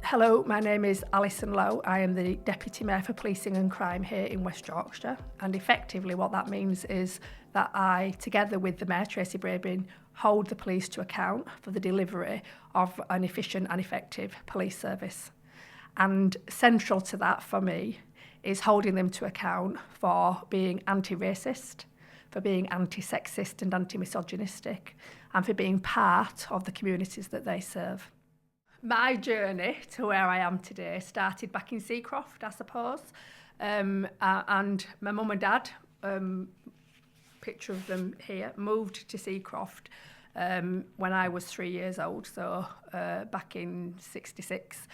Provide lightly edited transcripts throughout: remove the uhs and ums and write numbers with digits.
Hello, my name is Alison Lowe. I am the Deputy Mayor for Policing and Crime here in West Yorkshire, and effectively what that means is that I, together with the Mayor, Tracy Brabin, hold the police to account for the delivery of an efficient and effective police service. And central to that for me is holding them to account for being anti-racist, for being anti-sexist and anti-misogynistic, and for being part of the communities that they serve. My journey to where I am today started back in Seacroft, I suppose, and my mum and dad, picture of them here, moved to Seacroft when I was 3 years old, so back in '66,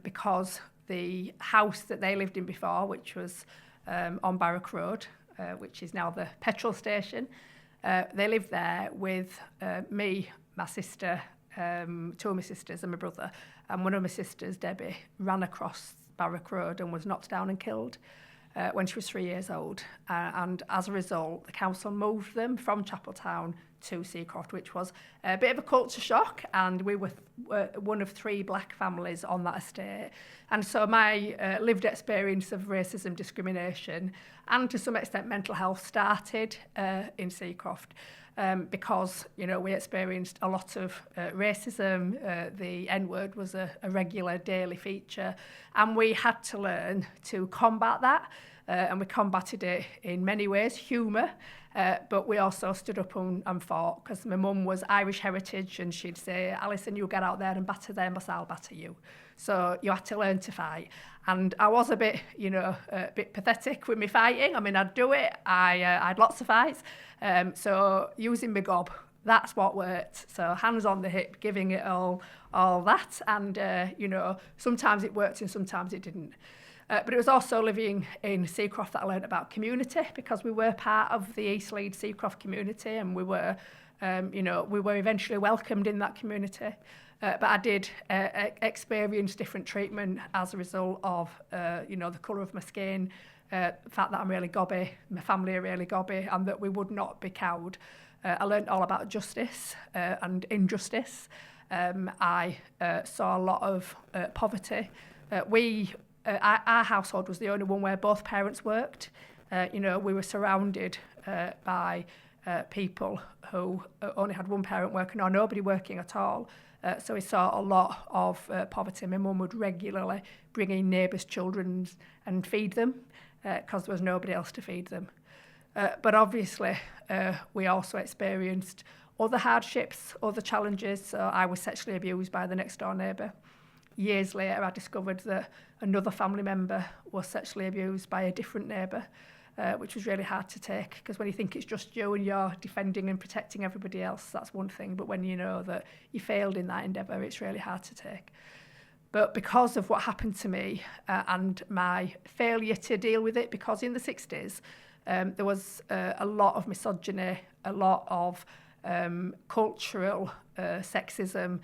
because the house that they lived in before, which was on Barrack Road, which is now the petrol station, they lived there with me, my sister, two of my sisters and my brother, and one of my sisters, Debbie, ran across Barrack Road and was knocked down and killed when she was 3 years old. And as a result, the council moved them from Chapeltown to Seacroft, which was a bit of a culture shock, and we were one of 3 black families on that estate. And so my lived experience of racism, discrimination, and to some extent mental health started in Seacroft. Because, you know, we experienced a lot of racism, the N-word was a regular daily feature, and we had to learn to combat that, and we combated it in many ways, humour, but we also stood up and fought, because my mum was Irish heritage, and she'd say, Alison, you get out there and batter them, or I'll batter you. So you had to learn to fight. And I was a bit, you know, a bit pathetic with me fighting. I mean, I'd do it. I had lots of fights. So using my gob, that's what worked. So hands on the hip, giving it all that. And, you know, sometimes it worked and sometimes it didn't. But it was also living in Seacroft that I learned about community, because we were part of the East Leeds Seacroft community, and we were, you know, we were eventually welcomed in that community. But I did experience different treatment as a result of, you know, the colour of my skin, the fact that I'm really gobby, my family are really gobby, and that we would not be cowed. I learned all about justice and injustice. I saw a lot of poverty. Our household was the only one where both parents worked. You know, we were surrounded by people who only had one parent working or nobody working at all. So we saw a lot of poverty. My mum would regularly bring in neighbours' children and feed them because there was nobody else to feed them. But obviously, we also experienced other hardships, other challenges. So I was sexually abused by the next door neighbour. Years later, I discovered that another family member was sexually abused by a different neighbour, which was really hard to take, because when you think it's just you and you're defending and protecting everybody else, that's one thing. But when you know that you failed in that endeavour, it's really hard to take. But because of what happened to me and my failure to deal with it, because in the 60s, there was a lot of misogyny, a lot of cultural sexism.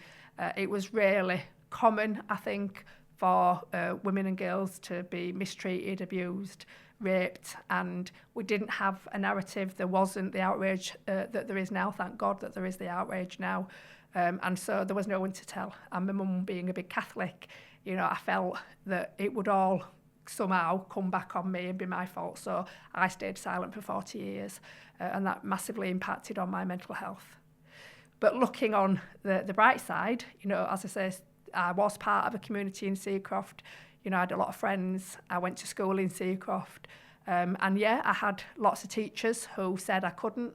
It was really common, I think, for women and girls to be mistreated, abused, raped, and we didn't have a narrative. There wasn't the outrage that there is now. Thank God that there is the outrage now. And so there was no one to tell. And my mum being a big Catholic, you know, I felt that it would all somehow come back on me and be my fault. So I stayed silent for 40 years, and that massively impacted on my mental health. But looking on the bright side, you know, as I say, I was part of a community in Seacroft. You know, I had a lot of friends. I went to school in Seacroft. And yeah, I had lots of teachers who said I couldn't,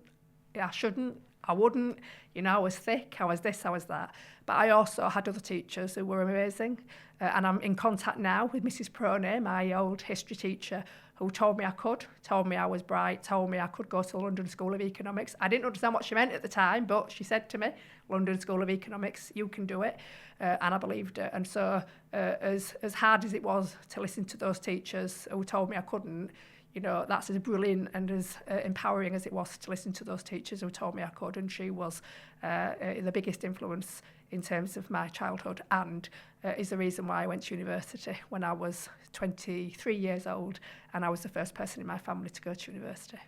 I shouldn't, I wouldn't. You know, I was thick, I was this, I was that. But I also had other teachers who were amazing. And I'm in contact now with Mrs. Pronay, my old history teacher, who told me I could, told me I was bright, told me I could go to the London School of Economics. I didn't understand what she meant at the time, but she said to me, London School of Economics, you can do it. And I believed it. And so as hard as it was to listen to those teachers who told me I couldn't, you know, that's as brilliant and as empowering as it was to listen to those teachers who told me I could. And she was the biggest influence in terms of my childhood, and is the reason why I went to university when I was 23 years old, and I was the first person in my family to go to university.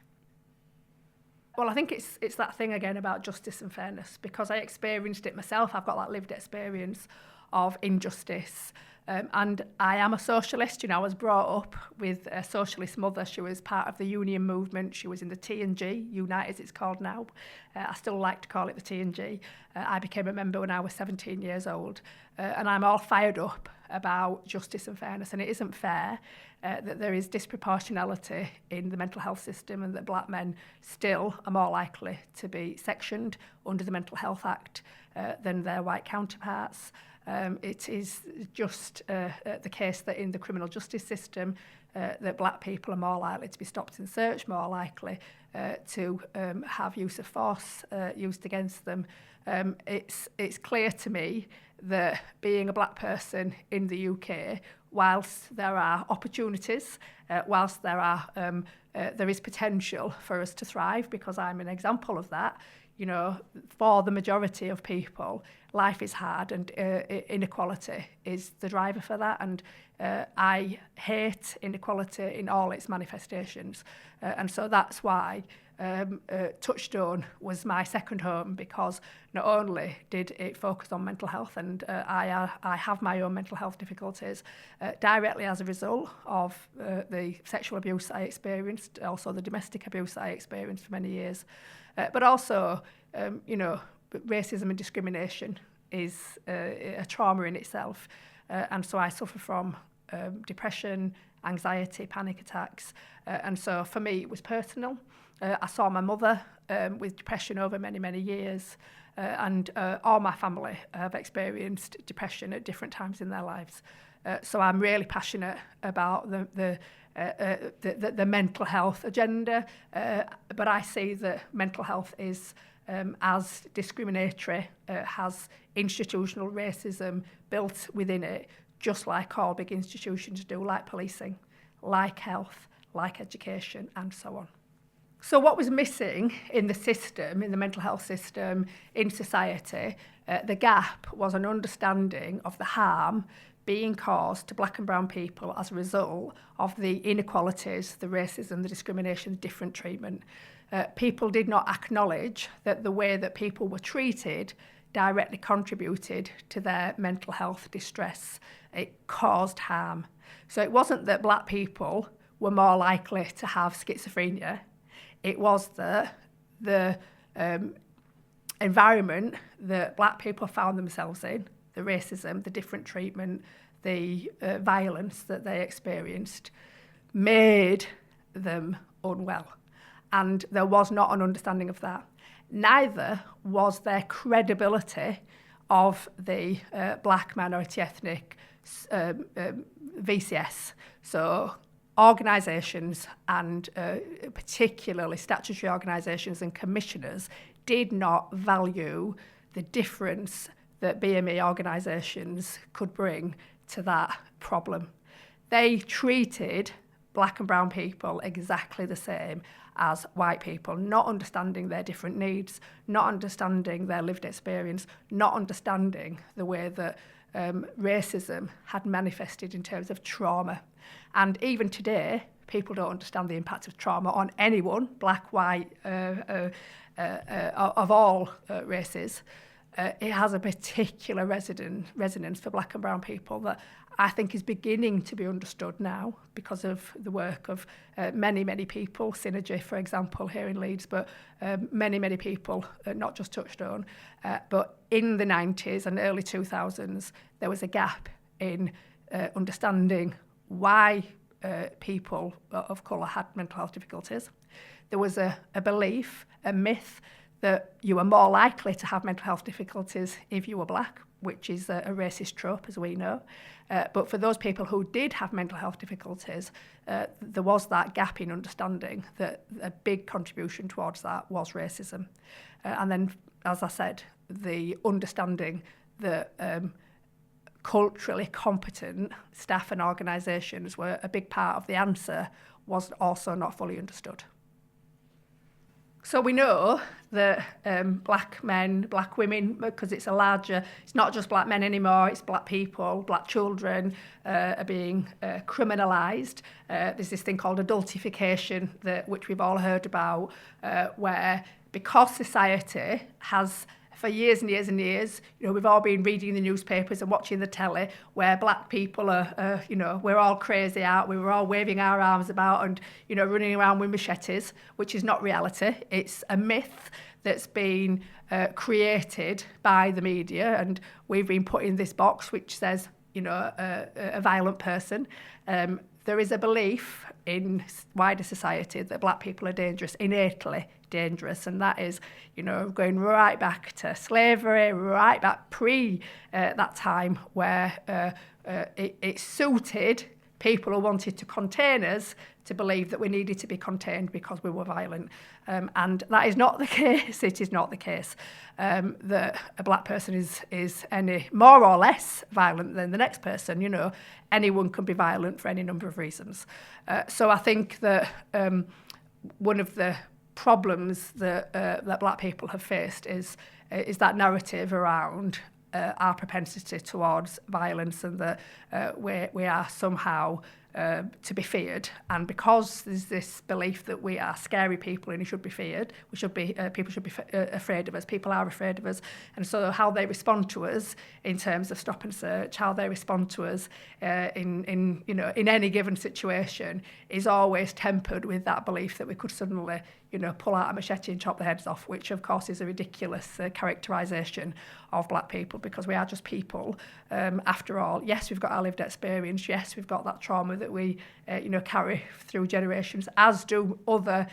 Well, I think it's that thing again about justice and fairness, because I experienced it myself. I've got that lived experience of injustice. And I am a socialist. You know, I was brought up with a socialist mother. She was part of the union movement. She was in the T&G, Unite as it's called now. I still like to call it the T&G. I became a member when I was 17 years old. And I'm all fired up about justice and fairness. And it isn't fair that there is disproportionality in the mental health system and that black men still are more likely to be sectioned under the Mental Health Act than their white counterparts. It is just the case that in the criminal justice system that black people are more likely to be stopped and searched, more likely to have use of force used against them. It's clear to me that being a black person in the UK, whilst there are opportunities, whilst there is potential for us to thrive, because I'm an example of that, you know, for the majority of people, life is hard and inequality is the driver for that. And I hate inequality in all its manifestations. And so that's why Touchstone was my second home, because not only did it focus on mental health, and I have my own mental health difficulties directly as a result of the sexual abuse I experienced, also the domestic abuse I experienced for many years. But also, you know, racism and discrimination is a trauma in itself. And so I suffer from depression, anxiety, panic attacks. And so for me, it was personal. I saw my mother with depression over many, many years. And all my family have experienced depression at different times in their lives. So I'm really passionate about the mental health agenda, but I see that mental health is as discriminatory, has institutional racism built within it, just like all big institutions do, like policing, like health, like education, and so on. So what was missing in the system, in the mental health system, in society, the gap was an understanding of the harm being caused to black and brown people as a result of the inequalities, the racism, the discrimination, the different treatment. People did not acknowledge that the way that people were treated directly contributed to their mental health distress. It caused harm. So it wasn't that black people were more likely to have schizophrenia. It was that the environment that black people found themselves in, the racism, the different treatment, the violence that they experienced, made them unwell. And there was not an understanding of that. Neither was there credibility of the black minority ethnic VCS. So organisations and particularly statutory organisations and commissioners did not value the difference that BME organisations could bring to that problem. They treated black and brown people exactly the same as white people, not understanding their different needs, not understanding their lived experience, not understanding the way that racism had manifested in terms of trauma. And even today, people don't understand the impact of trauma on anyone, black, white, of all races. It has a particular resonance for black and brown people that I think is beginning to be understood now because of the work of many, many people, Synergy, for example, here in Leeds, but many, many people, not just Touchstone. But in the 90s and early 2000s, there was a gap in understanding why people of colour had mental health difficulties. There was a belief, a myth, that you were more likely to have mental health difficulties if you were black, which is a racist trope, as we know. But for those people who did have mental health difficulties, there was that gap in understanding that a big contribution towards that was racism. And then, as I said, the understanding that culturally competent staff and organisations were a big part of the answer was also not fully understood. So we know that black men, black women, because it's not just black men anymore, it's black people, black children are being criminalised. There's this thing called adultification, which we've all heard about, where because society has for years and years and years. You know, we've all been reading the newspapers and watching the telly where black people are, you know, we're all crazy out. We were all waving our arms about and, you know, running around with machetes, which is not reality. It's a myth that's been created by the media, and we've been put in this box which says, you know, a violent person. There is a belief in wider society that black people are dangerous, innately dangerous, and that is, you know, going right back to slavery, right back pre that time where it suited people who wanted to contain us to believe that we needed to be contained because we were violent. And that is not the case. It is not the case that a black person is any more or less violent than the next person. You know, anyone can be violent for any number of reasons. So I think that one of the problems that black people have faced is that narrative around our propensity towards violence, and that we are somehow to be feared. And because there's this belief that we are scary people and we should be feared, people should be afraid of us. People are afraid of us, and so how they respond to us in terms of stop and search, how they respond to us in any given situation, is always tempered with that belief that we could suddenly, you know, pull out a machete and chop their heads off, which of course is a ridiculous characterisation of black people, because we are just people. After all, yes, we've got our lived experience. Yes, we've got that trauma that we, carry through generations, as do other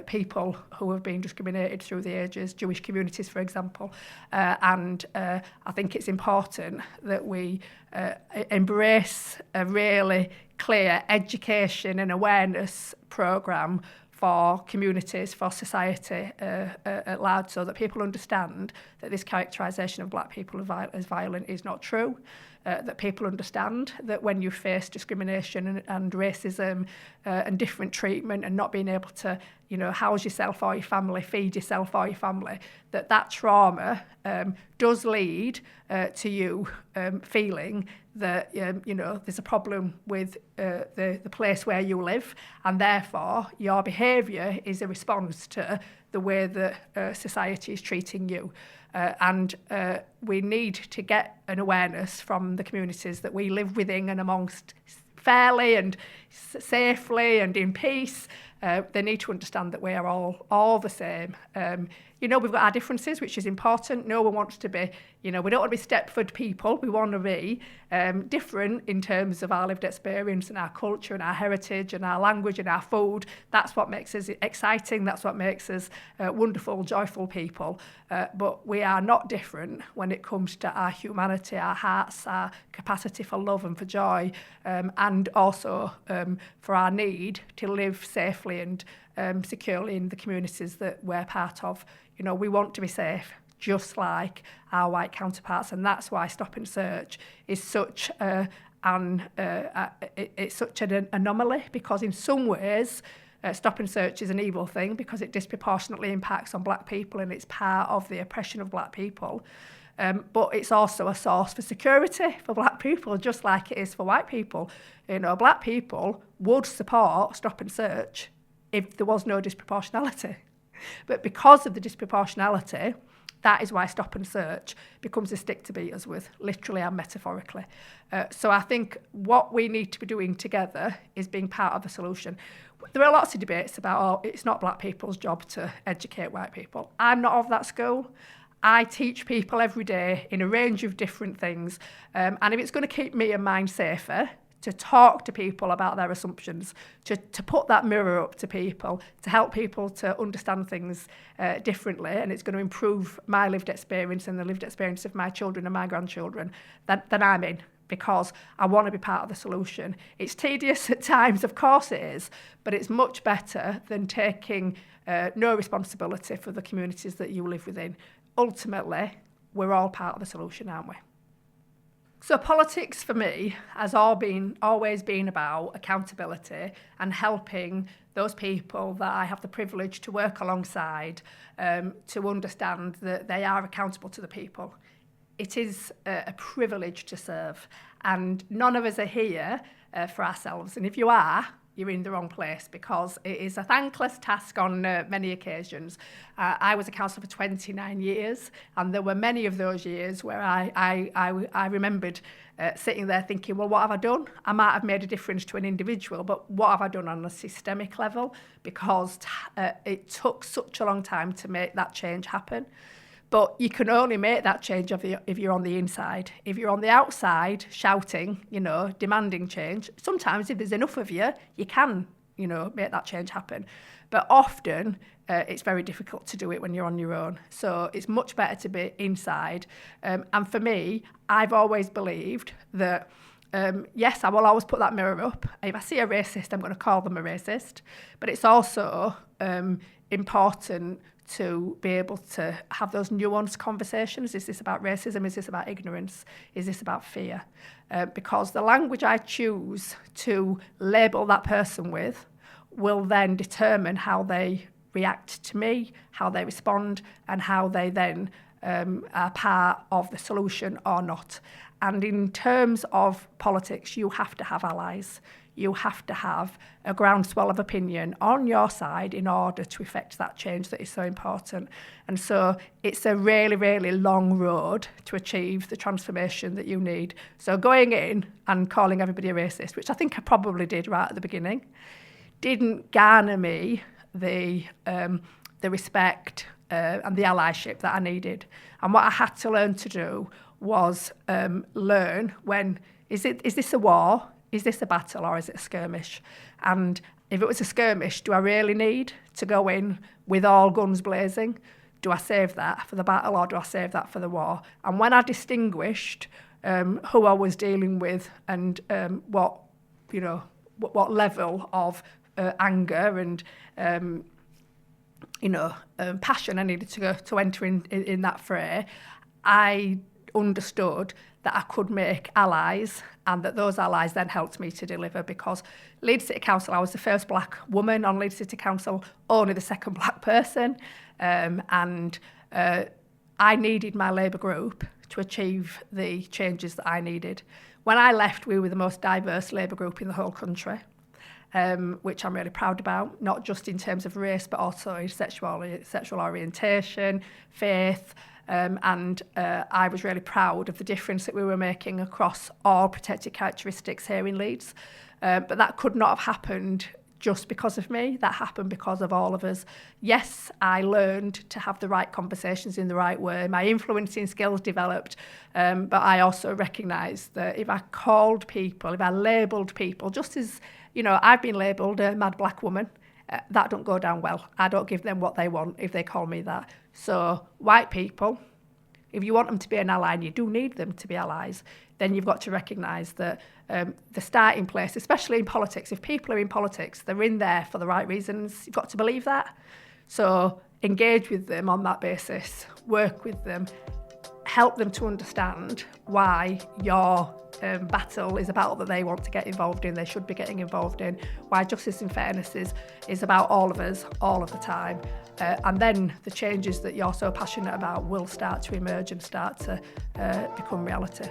people who have been discriminated through the ages, Jewish communities, for example. And I think it's important that we embrace a really clear education and awareness programme for communities, for society at large, so that people understand that this characterisation of black people as violent is not true, that people understand that when you face discrimination and racism and different treatment and not being able to, you know, house yourself or your family, feed yourself or your family, that trauma does lead to you feeling that there's a problem with the place where you live, and therefore your behaviour is a response to the way that society is treating you. And we need to get an awareness from the communities that we live within and amongst fairly and safely and in peace. They need to understand that we are all the same. We've got our differences, which is important. No one wants to be, we don't want to be Stepford people. We want to be different in terms of our lived experience and our culture and our heritage and our language and our food. That's what makes us exciting. That's what makes us wonderful, joyful people. But we are not different when it comes to our humanity, our hearts, our capacity for love and for joy, and also for our need to live safely and securely in the communities that we're part of. We want to be safe, just like our white counterparts, and that's why stop and search is such it's such an anomaly, because in some ways stop and search is an evil thing because it disproportionately impacts on black people and it's part of the oppression of black people. But it's also a source for security for black people, just like it is for white people. Black people would support stop and search if there was no disproportionality. But because of the disproportionality, that is why stop and search becomes a stick to beat us with, literally and metaphorically. So I think what we need to be doing together is being part of the solution. There are lots of debates about, it's not black people's job to educate white people. I'm not of that school. I teach people every day in a range of different things. And if it's going to keep me and mine safer, to talk to people about their assumptions, to put that mirror up to people, to help people to understand things differently, and it's going to improve my lived experience and the lived experience of my children and my grandchildren, then I'm in, because I want to be part of the solution. It's tedious at times, of course it is, but it's much better than taking no responsibility for the communities that you live within. Ultimately, we're all part of the solution, aren't we? So politics for me has always been about accountability and helping those people that I have the privilege to work alongside to understand that they are accountable to the people. It is a privilege to serve, and none of us are here for ourselves. And if you are, you're in the wrong place, because it is a thankless task on many occasions. I was a councillor for 29 years, and there were many of those years where I remembered sitting there thinking, well, what have I done? I might have made a difference to an individual, but what have I done on a systemic level? Because it took such a long time to make that change happen. But you can only make that change if you're on the inside. If you're on the outside shouting, demanding change, sometimes if there's enough of you, you can, make that change happen. But often it's very difficult to do it when you're on your own. So it's much better to be inside. And for me, I've always believed that, yes, I will always put that mirror up. If I see a racist, I'm going to call them a racist. But it's also important to be able to have those nuanced conversations. Is this about racism? Is this about ignorance? Is this about fear? Because the language I choose to label that person with will then determine how they react to me, how they respond, and how they then are part of the solution or not. And in terms of politics, you have to have allies. You have to have a groundswell of opinion on your side in order to effect that change that is so important. And so it's a really, really long road to achieve the transformation that you need. So going in and calling everybody a racist, which I think I probably did right at the beginning, didn't garner me the respect and the allyship that I needed. And what I had to learn to do was learn when, is this a war? Is this a battle, or is it a skirmish? And if it was a skirmish, do I really need to go in with all guns blazing? Do I save that for the battle, or do I save that for the war? And when I distinguished who I was dealing with and what level of anger and passion I needed to enter in that fray, I understood that I could make allies, and that those allies then helped me to deliver. Because Leeds City Council, I was the first black woman on Leeds City Council, only the second black person, and I needed my Labour group to achieve the changes that I needed. When I left, we were the most diverse Labour group in the whole country, which I'm really proud about, not just in terms of race, but also in sexual orientation, faith, and I was really proud of the difference that we were making across all protected characteristics here in Leeds. But that could not have happened just because of me. That happened because of all of us. Yes, I learned to have the right conversations in the right way. My influencing skills developed, but I also recognised that if I called people, if I labelled people, just as, I've been labelled a mad black woman, that don't go down well. I don't give them what they want if they call me that. So white people, if you want them to be an ally, and you do need them to be allies, then you've got to recognise that the starting place, especially in politics, if people are in politics, they're in there for the right reasons. You've got to believe that. So engage with them on that basis, work with them, help them to understand why your battle is a battle that they want to get involved in, they should be getting involved in, why justice and fairness is about all of us, all of the time. And then the changes that you're so passionate about will start to emerge and start to become reality.